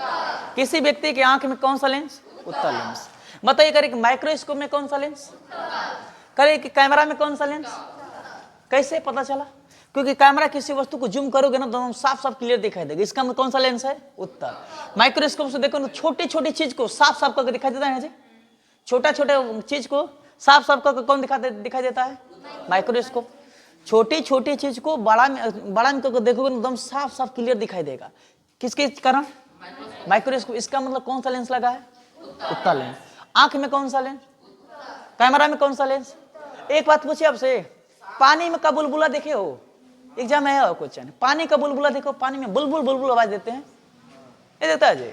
Speaker 1: किसी व्यक्ति की आंख में कौन सा लेंस? उत्तल लेंस। बताइए करे कि माइक्रोस्कोप में कौन सा लेंस? करे कि कैमरा में कौन सा लेंस? कैसे पता चला? क्योंकि कैमरा किसी वस्तु को जूम करोगे ना तो साफ साफ क्लियर दिखाई देगा। इसका मतलब कौन सा लेंस है? उत्तल। माइक्रोस्कोप से देखो ना छोटी छोटी चीज को साफ साफ करके दिखाई देता है जी। छोटा छोटा चीज को साफ साफ करके कौन दिखाई देता है? माइक्रोस्कोप। छोटी छोटी चीज को बड़ा में करके देखोगे ना एकदम साफ साफ क्लियर दिखाई देगा। किसके कारण? माइक्रोस्कोप। इसका मतलब कौन सा लेंस लगा है? उत्तल लेंस। आंख में कौन सा लेंस? कैमरा में कौन सा लेंस? एक बात पूछिए आपसे, पानी में का बुलबुला देखे हो? एग्जाम में है क्वेश्चन, पानी का बुलबुला देखो, पानी में बुलबुल बुलबुल आवाज देते हैं, ये देता है जी।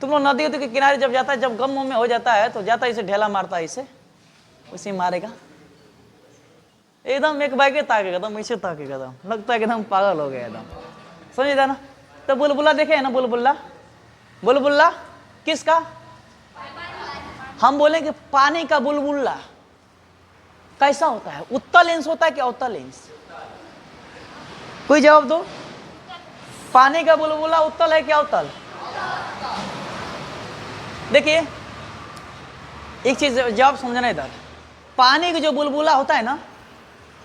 Speaker 1: तुम लोग नदी के किनारे जब जाता है, जब गम में हो जाता है तो जाता है इसे ढेला मारता है, इसे उसे मारेगा एकदम, एक बैगे ताकेगा एकदम, इसे ताकेगा एकदम, लगता है कि एकदम पागल हो गया एकदम। समझे ना? तो बुलबुला देखे है ना? बुलबुला, बुलबुला किसका? हम बोले कि पानी का बुलबुला कैसा होता है? उत्तल लेंस होता है कि अवतल लेंस? कोई जवाब दो। पानी का बुलबुला उत्तल है क्या अवतल? देखिए एक चीज जवाब समझना इधर, पानी का जो बुलबुला होता है ना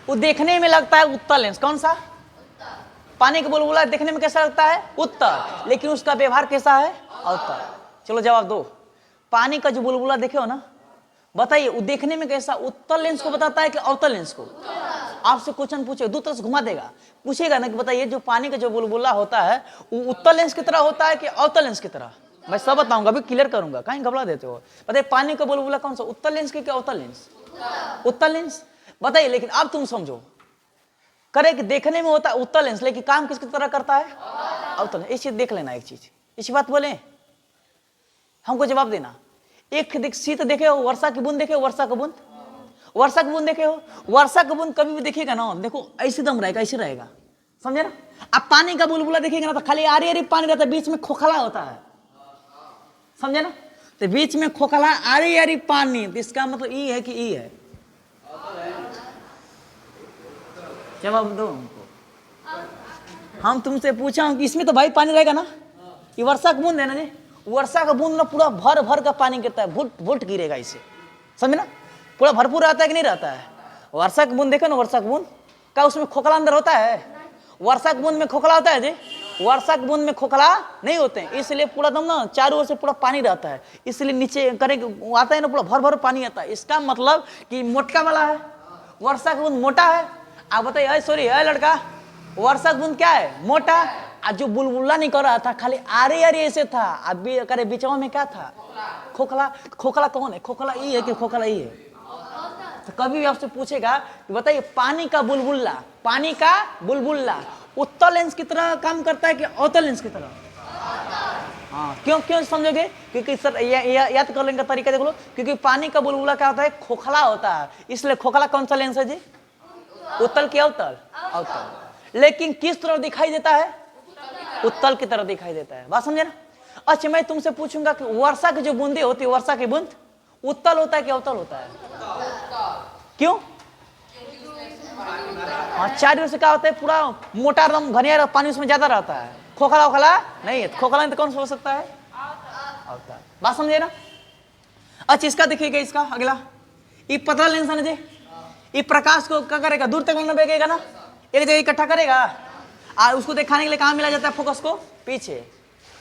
Speaker 1: वो देखने में लगता है उत्तल लेंस। कौन सा? पानी का बुलबुला देखने में कैसा लगता है? उत्तल, लेकिन उसका व्यवहार कैसा है? अवतल। चलो जवाब दो। पानी का जो बुलबुला देखे हो ना, बताइए वो देखने में कैसा? उत्तल लेंस को बताता है कि अवतल लेंस को? आपसे क्वेश्चन पूछे दो तरह से घुमा देगा, पूछेगा ना कि बताइए जो पानी का जो बुलबुला होता है वो उत्तल लेंस की तरह होता है कि अवतल लेंस की तरह? मैं सब बताऊंगा, अभी क्लियर करूंगा, कहीं घबरा देते हो। बताइए पानी का बुलबुला कौन सा? उत्तल लेंस की क्या अवतल लेंस? उत्तल लेंस। बताइए, लेकिन अब तुम समझो, करे कि देखने में होता है उत्तल लेंस, लेकिन काम किसकी तरह करता है? अवतल। एक चीज देख लेना, एक चीज इसी बात बोले, हमको जवाब देना। एक शीत देखे हो? वर्षा की बूंद देखे हो? वर्षा की बूंद, वर्षा की बूंद देखे हो? वर्षा की बूंद कभी भी देखिएगा ना, देखो ऐसे दम रहेगा, ऐसे रहेगा, समझे ना? अब पानी का बुलबुला देखेगा ना तो खाली आरी आरी पानी रहता है, बीच में खोखला होता है, समझे ना? तो बीच में खोखला आरी आरी पानी, तो इसका मतलब ई है कि ई है? जवाब दो हमको। हम तुमसे पूछा हूं कि इसमें तो भाई पानी रहेगा ना, ये वर्षा का बूंद है ना जी, वर्षा का बूंद ना पूरा भर भर का पानी गिरता है, भुट भुट गिरेगा इसे, समझे ना? पूरा भरपूर रहता है कि नहीं रहता है? वर्षा की बूंद देखो ना, वर्षा की बूंद का उसमें खोखला अंदर होता है? वर्षा की बूंद में खोखला होता है जी? वर्षा की बूंद में खोखला नहीं होते हैं, इसलिए पूरा दम ना चारों ओर से पूरा पानी रहता है, इसलिए नीचे करे आता है ना पूरा भर भर पानी आता है। इसका मतलब कि मोटका वाला है, वर्षा की बूंद मोटा है। आप बताइए, सॉरी है लड़का, वर्षा की बूंद क्या है? मोटा। आज जो बुलबुला नहीं कर रहा था, खाली आरे आरे ऐसे था, अब करे बीचवा में क्या था? खोखला। खोखला कौन है? खोखला ई है कि खोखला ई है? तो कभी भी आपसे पूछेगा कि बताइए पानी का बुलबुला, पानी का बुलबुला उत्तल लेंस की तरह काम करता है कि अवतल लेंस की तरह? हाँ, क्यों क्यों समझोगे? क्योंकि सर याद कर लेंगे तरीका देख लो, क्योंकि पानी का बुलबुला क्या होता है? खोखला होता है, इसलिए खोखला कौन सा लेंस है जी? उत्तल की अवतल? अवतल। लेकिन किस तरह दिखाई देता है? उत्तल की तरह दिखाई देता है। बात समझे ना? अच्छा मैं तुमसे पूछूंगा कि वर्षा की जो बूंदे होती है, वर्षा की बूंद उत्तल होता है कि अवतल होता है? क्यों? हाँ, चारों से क्या होता है? पूरा मोटा रम घनिया पानी उसमें ज्यादा रहता है, खोखला ओखला नहीं है। खोखला नहीं तो कौन सा हो सकता है? अवतल। बात समझे ना? अच्छा इसका देखिएगा, इसका अगला, ये पतला लेंस है जी, ये प्रकाश को क्या करेगा? दूर तक ना भेजेगा ना, एक जगह इकट्ठा करेगा, और उसको दिखाने के लिए कहाँ मिला जाता है? फोकस को पीछे।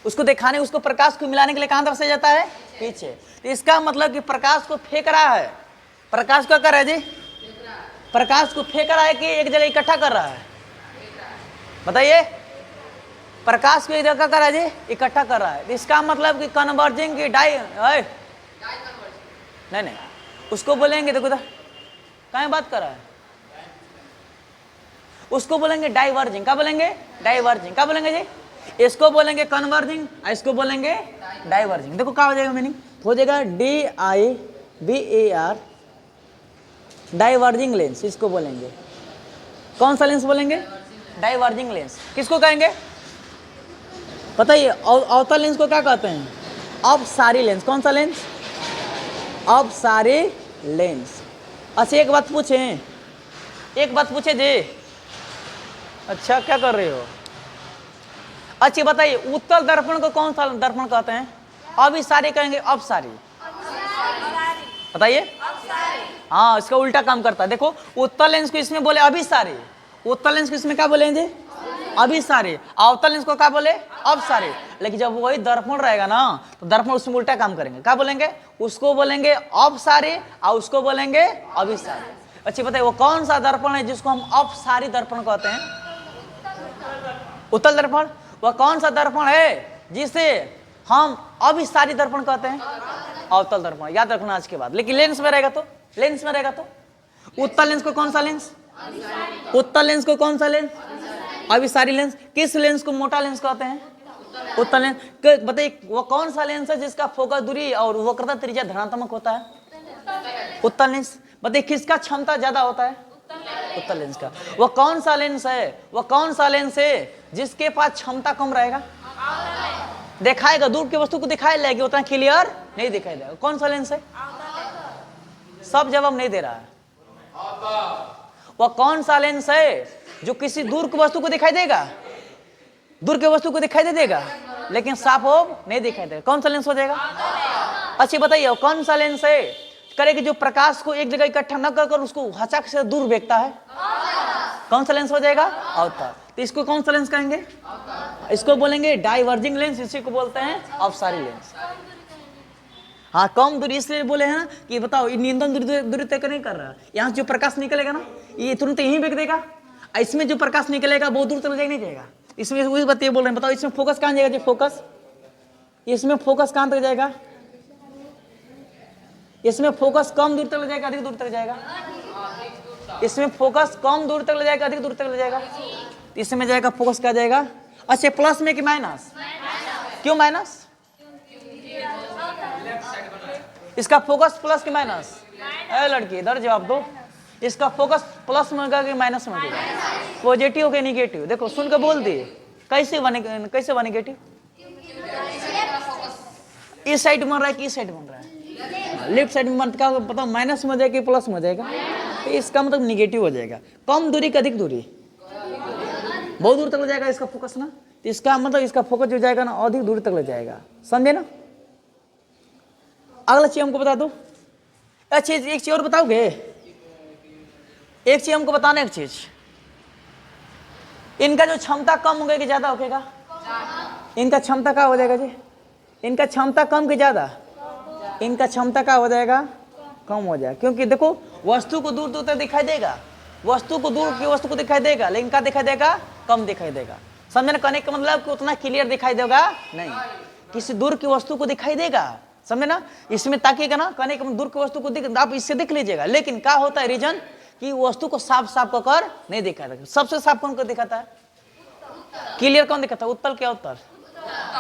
Speaker 1: उसको दिखाने, उसको प्रकाश को मिलाने के लिए कहाँ तरफ से जाता है? पीछे। तो इसका मतलब कि प्रकाश को फेंक रहा है, प्रकाश क्या कर रहा है जी? प्रकाश को फेंक रहा है कि एक जगह इकट्ठा कर रहा है? बताइए, प्रकाश को एक जगह कर रहा है जी, इकट्ठा कर रहा है। तो इसका मतलब कि कन्वर्जिंग की नहीं, उसको बोलेंगे, देखो कहाँ बात कर रहा है, उसको बोलेंगे डाइवर्जिंग। क्या बोलेंगे? डाइवर्जिंग। क्या बोलेंगे जी? इसको बोलेंगे कन्वर्जिंग, इसको बोलेंगे डाइवर्जिंग। देखो क्या हो जाएगा मीनिंग? हो जाएगा DIVAR, डाइवर्जिंग लेंस, इसको बोलेंगे। कौन सा लेंस बोलेंगे? Diverging lens. किसको कहेंगे? बताइए अवतल लेंस को क्या कहते हैं? अपसारी लेंस। कौन सा लेंस? अपसारी लेंस। अच्छा एक बात पूछें, एक बात पूछे जी। अच्छा क्या कर रहे हो? अच्छा बताइए उत्तल दर्पण को कौन सा दर्पण कहते हैं? अभिसारी कहेंगे अपसारी? बताइए। हाँ इसका उल्टा काम करता है। देखो उत्तल लेंस को इसमें बोले अभिसारी, उत्तल लेंस को इसमें क्या बोलेंगे? अभिसारी। अवतल लेंस को क्या बोले? अपसारी। लेकिन जब वही दर्पण रहेगा ना तो दर्पण उसमें उल्टा काम करेंगे। क्या बोलेंगे? उसको बोलेंगे अपसारी और उसको बोलेंगे अभिसारी। अच्छा बताइए वो कौन सा दर्पण है जिसको हम अपसारी दर्पण कहते हैं? उत्तल दर्पण। वह कौन सा दर्पण है जिसे हम अभिसारी दर्पण कहते हैं? अवतल दर्पण। याद रखना आज के बाद। लेकिन लेंस में रहेगा तो, लेंस में रहेगा तो उत्तल लेंस को कौन सा लेंस? उत्तल लेंस को कौन सा लेंस? अभिसारी लेंस। किस लेंस को मोटा लेंस कहते हैं? उत्तल लेंस। बताइए वो कौन सा लेंस है जिसका फोकस दूरी और वक्रता त्रिज्या धनात्मक होता है? उत्तल लेंस। बताइए किसका क्षमता ज्यादा होता है? उत्तल लेंस का। वो कौन सा लेंस है, वो कौन सा लेंस है जिसके पास क्षमता कम रहेगा? दिखाएगा, दूर की वस्तु को दिखाई लेगी, उतना क्लियर नहीं दिखाई देगा। कौन सा लेंस है? सब जवाब नहीं दे रहा है। वो कौन सा लेंस है जो किसी दूर की वस्तु को दिखाई देगा? दूर की वस्तु को दिखाई दे देगा लेकिन साफ हो नहीं दिखाई देगा। कौन सा लेंस हो जाएगा? अच्छा बताइए कौन सा लेंस है करे कि जो प्रकाश को एक जगह इकट्ठा न कर उसको हचाक से दूर देखता है? कौन सा लेंस हो जाएगा? अवतल। तो इसको कौन सा लेंस कहेंगे? इसको बोलेंगे डाइवर्जिंग लेंस। इसी को बोलते हैं अपसारी लेंस। हाँ कम दूरी इसलिए बोले हैं कि बताओ न्यूनतम दूरी तय नहीं कर रहा। यहाँ जो प्रकाश निकलेगा ना ये तुरंत यहीं बेच देगा, इसमें जो प्रकाश निकलेगा बहुत दूर तक जाएगा नहीं जाएगा। इसमें वही बात ये बोल रहे हैं। बताओ इसमें फोकस कहाँ जाएगा? जो फोकस इसमें फोकस कहाँ तक जाएगा? इसमें फोकस कम दूर तक ले जाएगा अधिक दूर तक जाएगा? इसमें फोकस कम दूर तक ले जाएगा अधिक दूर तक ले जाएगा? इसमें जाएगा फोकस क्या जाएगा? अच्छा प्लस में कि माइनस? क्यों माइनस? इसका फोकस प्लस कि माइनस? अरे लड़की इधर जवाब दो। इसका फोकस प्लस में होगा कि माइनस में होगा? पॉजिटिव के निगेटिव? देखो सुन के बोल दिए। कैसे बने, कैसे बने निगेटिव? इस साइड बन रहा है कि इस साइड बन रहा है? लेफ्ट साइड में क्या पता माइनस में हो जाएगा कि प्लस में हो जाएगा? तो इसका मतलब निगेटिव हो जाएगा। कम दूरी का अधिक दूरी? बहुत दूर तक ले जाएगा इसका फोकस ना, तो इसका मतलब इसका फोकस जो जाएगा ना अधिक दूर तक ले जाएगा। समझे ना? अगला चीज हमको बता दो। अच्छा एक चीज और बताओगे? एक चीज हमको बताना, एक चीज इनका जो क्षमता कम होगा कि ज्यादा होगा? इनका क्षमता क्या हो जाएगा जी? इनका क्षमता कम कि ज्यादा? इनका क्षमता क्या हो जाएगा? कम हो जाएगा। क्योंकि देखो वस्तु को दूर दूर तक दिखाई देगा, वस्तु को दूर की वस्तु को दिखाई देगा लेकिन क्या दिखाई देगा? कम दिखाई देगा। समझे ना? कहने का मतलब कि उतना क्लियर दिखाई देगा नहीं, किसी दूर की वस्तु को दिखाई देगा। समझे ना? इसमें ताकिएगा ना, कहने का दूर की वस्तु को आप इससे देख लीजिएगा लेकिन क्या होता है रीजन कि वस्तु को साफ साफ कर नहीं दिखाता। सबसे साफ कौन को दिखाता है? क्लियर कौन दिखाता है? उत्तल क्या उत्तर?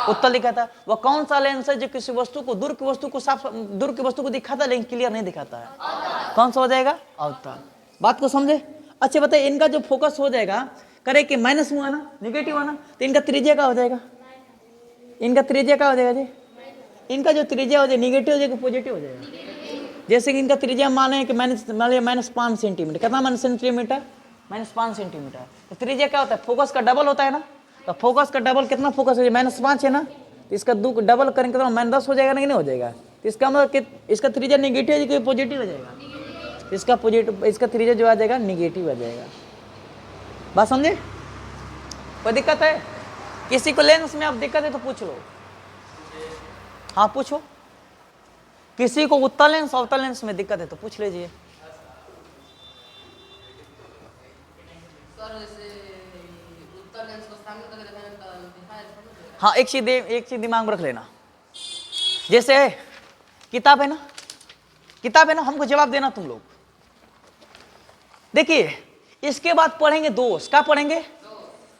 Speaker 1: उत्तल दिखाता है। वह कौन सा लेंस है जो किसी वस्तु को दूर की वस्तु को साफ दूर की वस्तु को दिखाता है लेकिन क्लियर नहीं दिखाता है? कौन सा हो जाएगा? अवतल। बात को समझे? अच्छा बताइए इनका जो फोकस हो जाएगा करे कि माइनस में आना निगेटिव आना तो इनका त्रिज्या क्या हो जाएगा? इनका त्रिज्या क्या हो जाएगा जी? इनका जो त्रिज्या हो जाएगा निगेटिव हो जाएगा पॉजिटिव हो जाएगा? जैसे कि इनका त्रिज्या माने कि -5 सेंटीमीटर। कितना माइनस सेंटीमीटर? -5 सेंटीमीटर। तो त्रिज्या क्या होता है? फोकस का डबल होता है ना। तो फोकस का डबल कितना फोकस है? -5 है ना, तो इसका डबल करेंगे कितना? -10 हो जाएगा नहीं हो जाएगा? तो इसका मतलब इसका त्रिज्या निगेटिव है कि पॉजिटिव हो जाएगा? इसका पॉजिटिव, इसका त्रिज्या जो आ जाएगा निगेटिव आ जाएगा। बात समझे? कोई दिक्कत है? किसी को लेंस में अब दिक्कत है तो पूछ लो। हाँ पूछो। किसी को उत्तल लेंस अवतल लेंस में दिक्कत है तो पूछ लीजिए। हाँ एक चीज दिमाग में रख लेना। जैसे किताब है ना, किताब है ना, हमको जवाब देना तुम लोग। देखिए इसके बाद पढ़ेंगे दोष। क्या पढ़ेंगे?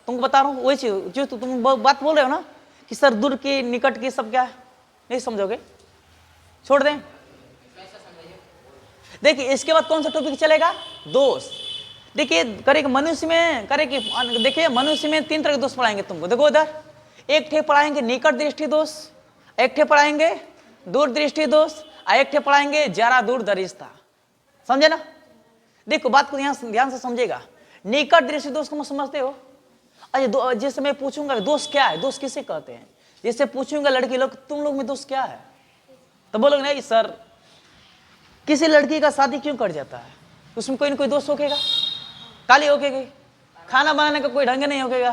Speaker 1: तुमको बता रहा हूँ वही चीज जो तुम बात बोल रहे हो ना कि सर दूर की निकट की सब क्या है, नहीं समझोगे? छोड़ दें। देखिए इसके बाद कौन सा टॉपिक चलेगा? दोष। देखिए करे मनुष्य में करे कि देखिए मनुष्य में 3 तरह के दोष पढ़ाएंगे तुमको। देखो इधर एक ठे पढ़ाएंगे निकट दृष्टि दोष, एक ठे पढ़ाएंगे दूर दृष्टि दोष, और एक ठे पढ़ाएंगे जरा दूर दरिश्ता। समझे ना? देखो बात को ध्यान से समझेगा। निकट दृष्टि दोष को समझते हो? अच्छा, जैसे मैं पूछूंगा दोष क्या है, दोष किसे कहते हैं, जैसे पूछूंगा लड़की लोग तुम लोग में दोष क्या है, तो बोलोगे नहीं सर किसी लड़की का शादी क्यों कर जाता है, उसमें कोई ना कोई दोष होकेगा, काली होकेगी, खाना बनाने का कोई ढंग नहीं होकेगा,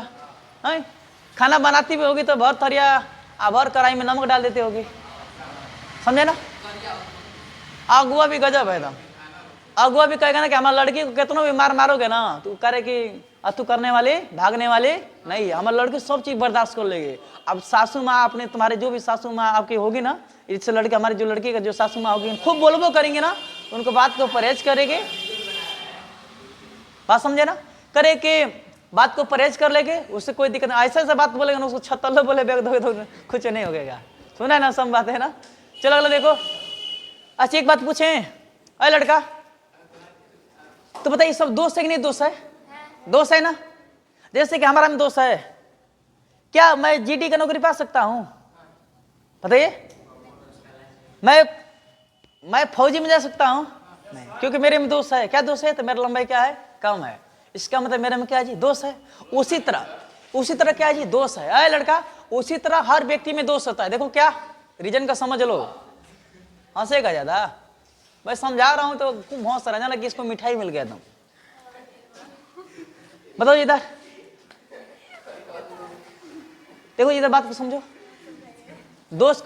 Speaker 1: खाना बनाती भी होगी तो भर थरिया भर कढ़ाई में नमक डाल देते होगी। समझे ना? अगुआ भी गजब है एकदम। अगुआ भी कहेगा ना कि हमारे लड़की को कितना भी मारोगे ना तू करे कि अतु करने वाले भागने वाले नहीं, हमारे लड़की सब चीज बर्दाश्त कर लेगी। अब सासू माँ अपने तुम्हारे जो भी सासू माँ आपकी होगी ना, इससे लड़के हमारी जो लड़की का जो सासू माँ होगी खूब बोलबो करेंगे ना, उनको बात को परहेज करेंगे। बात समझे ना? करे कि बात को परहेज कर लेंगे, उससे कोई दिक्कत नहीं। ऐसे बात बोलेगा ना उसको छत्तल बोले तो कुछ नहीं होगा। सुना ना, सब बात है ना। चलो अगला देखो। अच्छा एक बात पूछे, अरे लड़का तो बताइए सब दोस्त है कि नहीं? दोस्त है, दोस्त है ना। जैसे कि हमारा में दोस्त है, क्या मैं जीडी का नौकरी पा सकता हूं? बताइए। मैं फौजी में जा सकता हूं? नहीं, क्योंकि मेरे में दोस्त है। क्या दोस्त है? तो मेरा लंबाई क्या है? कम है। इसका मतलब मेरे में क्या है जी? दोस्त है। उसी तरह क्या है जी? दोस्त है। अरे लड़का उसी तरह हर व्यक्ति में दोस्त होता है। देखो क्या रीजन का समझ लो, हंसेगा ज्यादा। मैं समझा रहा हूं तो खूब हंस रहा है कि इसको मिठाई मिल गया एकदम। बताओ इधर देखो, इधर बात को समझो। दोस्त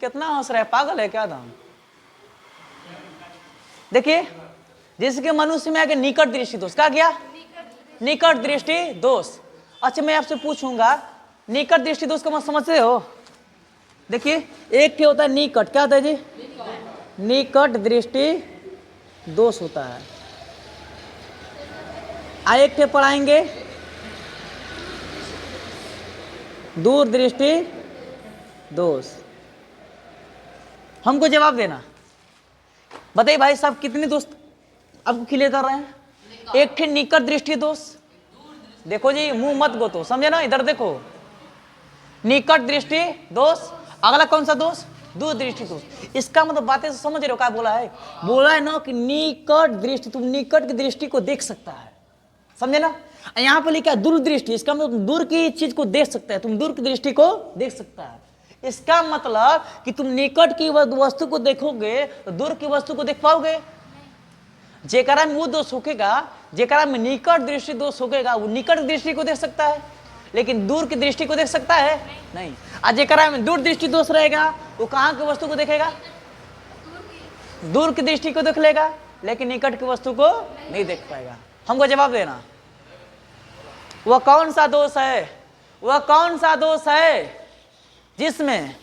Speaker 1: कितना हंस रहा है, पागल है क्या दाम? देखिए जैसे कि मनुष्य में आगे निकट दृष्टि दोष, क्या गया? निकट दृष्टि दोष। अच्छा मैं आपसे पूछूंगा निकट दृष्टि दोष को मत समझते हो? देखिए एक क्या होता है निकट, क्या होता है जी? निकट दृष्टि दोष होता है। एक थे पढ़ाएंगे दूर दृष्टि दोष। हमको जवाब देना। बताइए भाई साहब कितने दोस्त आपको क्लियर कर रहे हैं? एक थे निकट दृष्टि दोष। देखो जी मुंह मत गोतो, समझे ना? इधर देखो, निकट दृष्टि दोष। अगला कौन सा दोष? दूर दृष्टि दोष। इसका मतलब बातें से समझ रहे हो क्या बोला है? बोला है ना कि निकट दृष्टि, तुम निकट की दृष्टि को देख सकता है। समझे ना? यहाँ पर लिखा दूर दृष्टि, इसका मतलब दूर की चीज को देख सकता है, तुम दूर की दृष्टि को देख सकता है। इसका मतलब कि तुम निकट की वस्तु को देखोगे तो दूर की वस्तु को देख पाओगे? जेकरा में वो दोष होगा, जेकरा में निकट दृष्टि दोष होगा, वो निकट दृष्टि को देख सकता है, लेकिन दूर की दृष्टि को देख सकता है नहीं। आज जेकरा में दूर दृष्टि दोष रहेगा वो कहाँ की वस्तु को देखेगा? दूर की दृष्टि को देख लेगा, लेकिन निकट की वस्तु को नहीं देख पाएगा। हमको जवाब देना, वह कौन सा दोष है? वह कौन सा दोष है जिसमें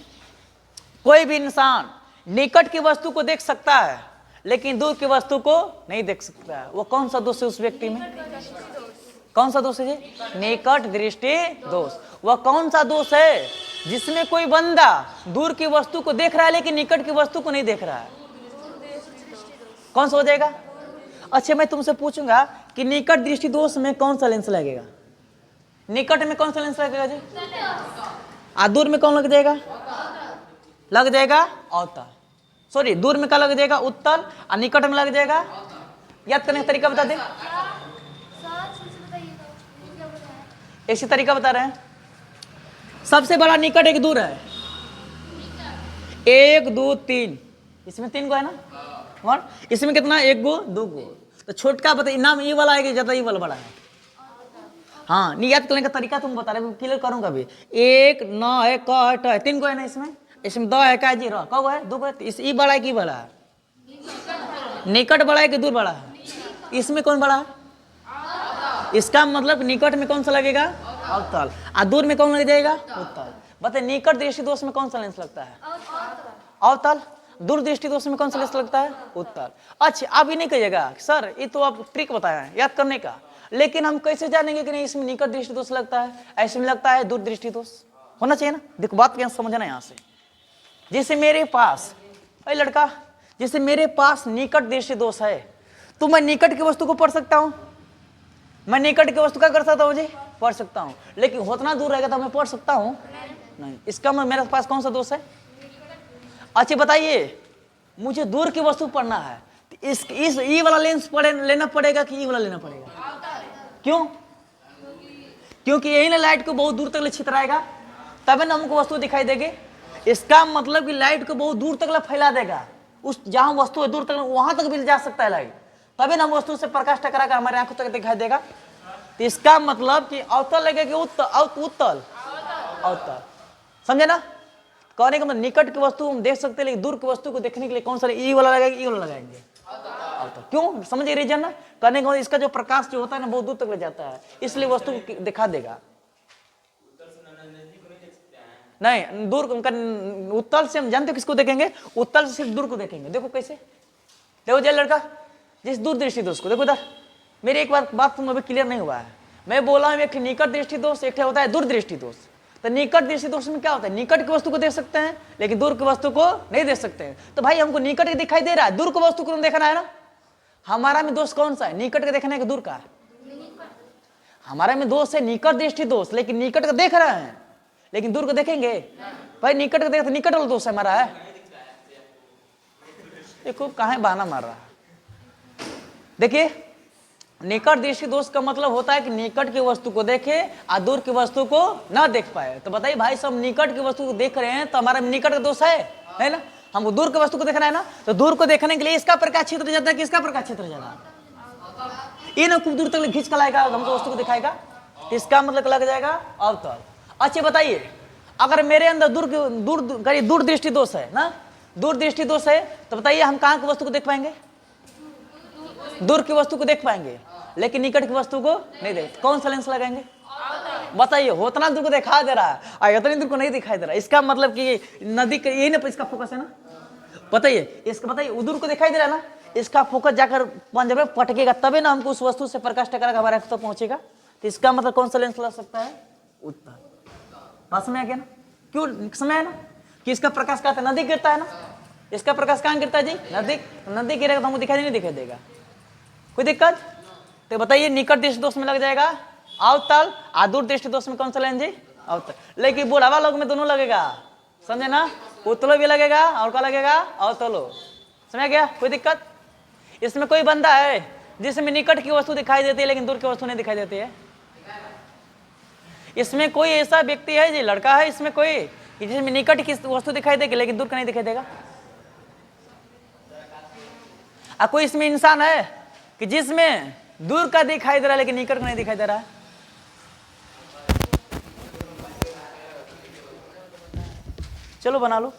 Speaker 1: कोई भी इंसान निकट की वस्तु को देख सकता है लेकिन दूर की वस्तु को नहीं देख सकता है? वो कौन सा दोष है उस व्यक्ति में? कौन सा दोष है जी? निकट दृष्टि दोष। वह कौन सा दोष है जिसमें कोई बंदा दूर की वस्तु को देख रहा है लेकिन निकट की वस्तु को नहीं देख रहा है? कौन सा हो जाएगा? अच्छा मैं तुमसे पूछूंगा कि निकट दृष्टि दोष में कौन सा लेंस लगेगा? निकट में कौन सा लेंस लगेगा जी? दूर में कौन लग जाएगा? लग जाएगा अवतल। सॉरी, दूर में क्या लग जाएगा? उत्तल। और निकट में लग जाएगा, याद करने का तरीका बता दे। ऐसी तरीका बता रहे हैं। सबसे बड़ा निकट एक दूर है, 1 2 3, इसमें 3 गो है ना? और इसमें कितना? 1 गो 2 गो। तो छोटका बताइए नाम ये वाला है कि ज्यादा ये वाला बड़ा है? हाँ, नहीं याद करने का तरीका तुम बता रहे, क्लियर करूंगा अभी। 1 9 है, क है, ट है, 3 गो है ना इसमें? इसमें 2 है, का जी रहा, कौ है? 2 गो है। ये बड़ा है कि बड़ा है? निकट बड़ा है कि दूर बड़ा है? इसमें कौन बड़ा है? इसका मतलब निकट में कौन सा लगेगा? अवतल। और दूर में कौन लग जाएगा? उत्तल। बताइए निकट दृष्टि दोष में कौन सा लेंस लगता है? अवतल। दूर दृष्टि दोष में कौन सा लेंस लगता है? उत्तल। अच्छा आप ये नहीं कहिएगा सर ये तो आप ट्रिक बताया है याद करने का, लेकिन हम कैसे जानेंगे कि नहीं इसमें निकट दृष्टि दोष लगता है, ऐसे में लगता है दूर दृष्टि दोष? होना चाहिए ना। देखो बात क्या समझना यहाँ से। जैसे मेरे पास, अरे लड़का, जैसे मेरे पास निकट दृष्टि दोष है तो मैं निकट की वस्तु को पढ़ सकता हूं। मैं निकट की वस्तु क्या कर सकता हूं जी? पढ़ सकता हूँ, लेकिन उतना दूर रहेगा तो मैं पढ़ सकता हूँ नहीं। इसका मेरे पास कौन सा दोष है? अच्छा बताइए, मुझे दूर की वस्तु पढ़ना है, तो इस ई वाला लेंस लेना पड़ेगा कि ई वाला लेना पड़ेगा? क्यों? क्योंकि यही ना लाइट को बहुत दूर तक ले छितराएगा, तभी ना हमको वस्तु दिखाई देगी। इसका मतलब कि लाइट को बहुत दूर तक फैला देगा, उस जहां वस्तु है दूर तक वहां तक भी जा सकता है लाइट, तभी ना वस्तु से प्रकाश टकरा कर हमारे आंखों तक दिखाई देगा। तो इसका मतलब कि अवतल लगेगा कि उत्तल? अवतल, समझे ना? कहने का मतलब निकट की वस्तु हम देख सकते हैं, लेकिन दूर की वस्तु को देखने के लिए कौन सा ई वाला लगाएंगे, ई वाला लगाएंगे अवतल। क्यों? समझिए रीजन ना? कहने का मतलब इसका जो प्रकाश जो होता है ना बहुत दूर तक ले जाता है, इसलिए वस्तु को दिखा देगा। नहीं, दूर उत्तल से हम जानते हो किसको देखेंगे? उत्तल से सिर्फ दूर को देखेंगे। देखो कैसे, देखो जय लड़का, जिस दूर दृष्टि दोष को देखो इधर, मेरी एक बात तुम अभी क्लियर नहीं हुआ है। मैं बोला हूं एक निकट दृष्टि दोष, एक होता है दूर दृष्टि दोष। तो निकट दृष्टि दोष में क्या होता है? निकट की वस्तु को देख सकते हैं, लेकिन दूर की वस्तु को नहीं देख सकते हैं। तो भाई हमको निकट दिखाई दे रहा है, दूर की वस्तु को देखना है ना। हमारा में दोष कौन सा है? निकट का देखना है कि दूर का? हमारे में दोष है निकट दृष्टि दोष, लेकिन निकट का देख रहे हैं, लेकिन दूर को देखेंगे? भाई निकट का देख, निकट वाला दोष है हमारा है। देखो कहां बहाना मार रहा है। देखिए, निकट दृष्टि दोष का मतलब होता है कि निकट की वस्तु को देखे और दूर की वस्तु को ना देख पाए। तो बताइए भाई, सब निकट की वस्तु को देख रहे हैं तो हमारा निकट का दोष है ना? हमको दूर की वस्तु को देखना है ना, तो दूर को देखने के लिए इसका प्रकाश क्षेत्र ज्यादा है कि इसका प्रकाश क्षेत्र ज्यादा? ये ना खूब दूर तक खींच कर लाएगा, हमको वस्तु को दिखाएगा, इसका मतलब लग जाएगा अवतल। अच्छा बताइए, अगर मेरे अंदर दूर दृष्टि दोष है ना, दूर दृष्टि दोष है, तो बताइए हम कहाँ की वस्तु को देख पाएंगे? दूर की वस्तु को देख पाएंगे, लेकिन निकट की वस्तु को नहीं देख। कौन सा लेंस लगाएंगे? बताइए, उतना दूर को दिखा दे रहा है और इतनी दूर को नहीं दिखाई दे रहा है। इसका मतलब कि नदी का यही ना इसका फोकस है ना। बताइए, इसका बताइए दूर को दिखाई दे रहा है ना, इसका फोकस जाकर पंजर में पटकेगा, तभी ना हमको उस वस्तु से प्रकाश टकरा हमारे आंख तक पहुंचेगा। तो इसका मतलब कौन सा लेंस लग सकता है? उत्तल। बात समझ आ गया ना? क्यों समय है ना कि इसका प्रकाश कहाँ नदी गिरता है ना, इसका प्रकाश कहाँ गिरता है जी? नदी गिरेगा तो हमको दिखाई नहीं दिखाई देगा। कोई दिक्कत? तो बताइए, निकट दृष्टि दोष में लग जाएगा अवतल, और दूर दृष्टि दोष में कौन सा लेंस जी? अवतल। लेकिन बुढ़ावा लोग में दोनों लगेगा, समझे ना? उत्तलो भी लगेगा और क्या लगेगा? अवतलो। समझ गया? कोई दिक्कत? इसमें कोई बंदा है जिसमें निकट की वस्तु दिखाई देती है लेकिन दूर की वस्तु नहीं दिखाई देती है? इसमें कोई ऐसा व्यक्ति है जी, लड़का है इसमें कोई, जिसमें निकट की वस्तु दिखाई देगी लेकिन दूर का नहीं दिखाई देगा? कोई इसमें इंसान है कि जिसमें दूर का दिखाई दे रहा है लेकिन निकट का नहीं दिखाई दे रहा है? चलो बना लो।